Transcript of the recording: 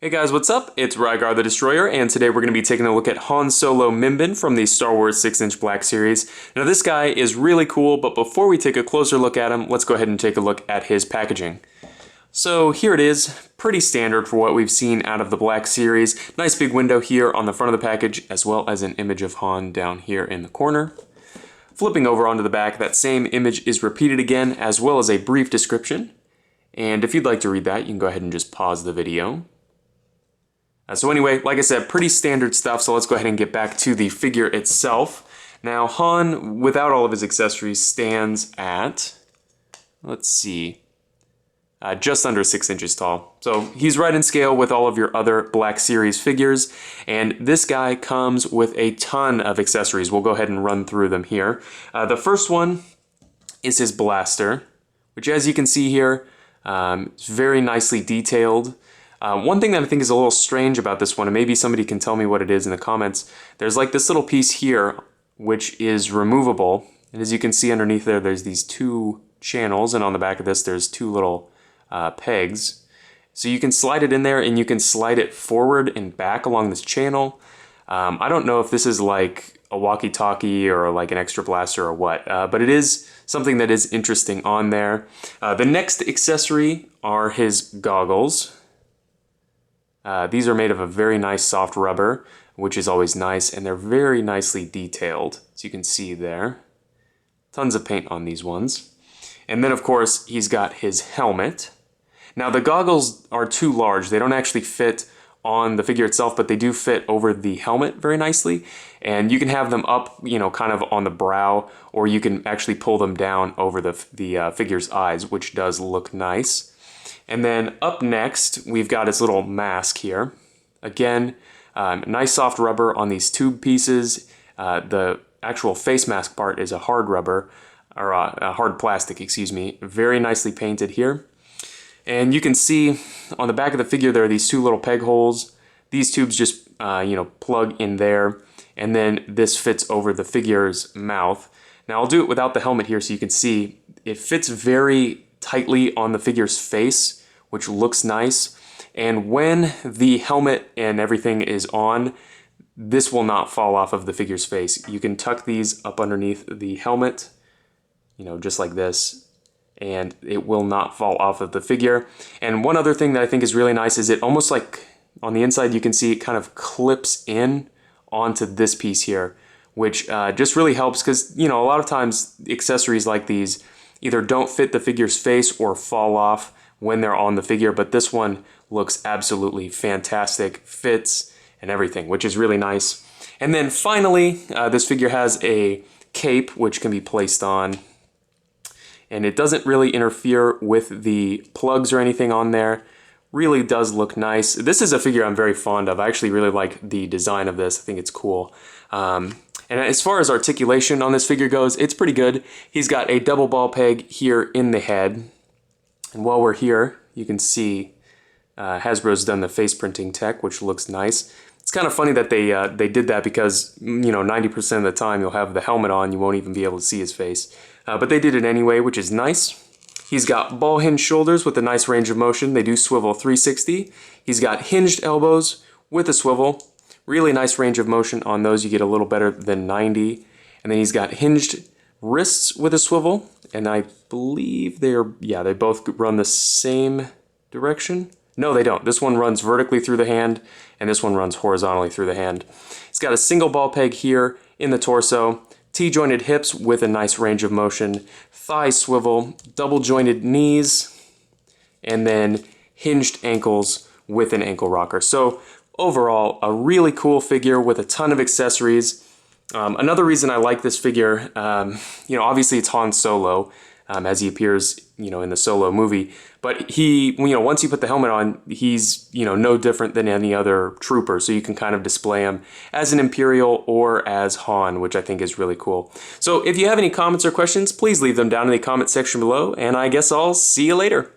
Hey guys, what's up? It's Rygar the Destroyer, and today we're going to be taking a look at Han Solo Mimban from the Star Wars 6-inch Black Series. Now this guy is really cool, but before we take a closer look at him, let's go ahead and take a look at his packaging. So here it is, pretty standard for what we've seen out of the Black Series. Nice big window here on the front of the package, as well as an image of Han down here in the corner. Flipping over onto the back, that same image is repeated again, as well as a brief description. And if you'd like to read that, you can go ahead and just pause the video. So anyway, like I said, pretty standard stuff, so let's go ahead and get back to the figure itself. Now, Han, without all of his accessories, stands at, let's see, just under 6 inches tall. So he's right in scale with all of your other Black Series figures, and this guy comes with a ton of accessories. We'll go ahead and run through them here. The first one is his blaster, which as you can see here, is very nicely detailed. One thing that I think is a little strange about this one, and maybe somebody can tell me what it is in the comments, there's like this little piece here which is removable, and as you can see underneath there, there's these two channels, and on the back of this there's two little pegs. So you can slide it in there and you can slide it forward and back along this channel. I don't know if this is like a walkie-talkie or like an extra blaster or what, but it is something that is interesting on there. The next accessory are his goggles. These are made of a very nice soft rubber, which is always nice, and they're very nicely detailed, as you can see there. Tons of paint on these ones. And then, of course, he's got his helmet. Now, the goggles are too large. They don't actually fit on the figure itself, but they do fit over the helmet very nicely. And you can have them up, you know, kind of on the brow, or you can actually pull them down over the figure's eyes, which does look nice. And then up next, we've got his little mask here. Again, nice soft rubber on these tube pieces. The actual face mask part is a hard rubber, or a hard plastic, excuse me. Very nicely painted here. And you can see on the back of the figure there are these two little peg holes. These tubes just, you know, plug in there. And then this fits over the figure's mouth. Now I'll do it without the helmet here so you can see it fits very tightly on the figure's face, which looks nice. And when the helmet and everything is on, this will not fall off of the figure's face. You can tuck these up underneath the helmet, you know, just like this, and it will not fall off of the figure. And one other thing that I think is really nice is it almost like on the inside you can see it kind of clips in onto this piece here, which just really helps because, you know, a lot of times accessories like these either don't fit the figure's face or fall off when they're on the figure, but this one looks absolutely fantastic, fits and everything, which is really nice. And then finally, this figure has a cape which can be placed on, and it doesn't really interfere with the plugs or anything on there. Really does look nice. This is a figure I'm very fond of. I actually really like the design of this. I think it's cool. And as far as articulation on this figure goes, it's pretty good. He's got a double ball peg here in the head. And while we're here, you can see Hasbro's done the face printing tech, which looks nice. It's kind of funny that they did that because, you know, 90% of the time you'll have the helmet on, you won't even be able to see his face. But they did it anyway, which is nice. He's got ball hinge shoulders with a nice range of motion. They do swivel 360. He's got hinged elbows with a swivel. Really nice range of motion on those. You get a little better than 90. And then he's got hinged wrists with a swivel. And I believe they both run the same direction. No, they don't. This one runs vertically through the hand, and this one runs horizontally through the hand. He's got a single ball peg here in the torso, T-jointed hips with a nice range of motion, thigh swivel, double jointed knees, and then hinged ankles with an ankle rocker. So overall, a really cool figure with a ton of accessories. Another reason I like this figure, you know, obviously it's Han Solo, as he appears, you know, in the Solo movie, but he, you know, once you put the helmet on, he's, you know, no different than any other trooper, so you can kind of display him as an Imperial or as Han, which I think is really cool. So if you have any comments or questions, please leave them down in the comment section below, and I guess I'll see you later.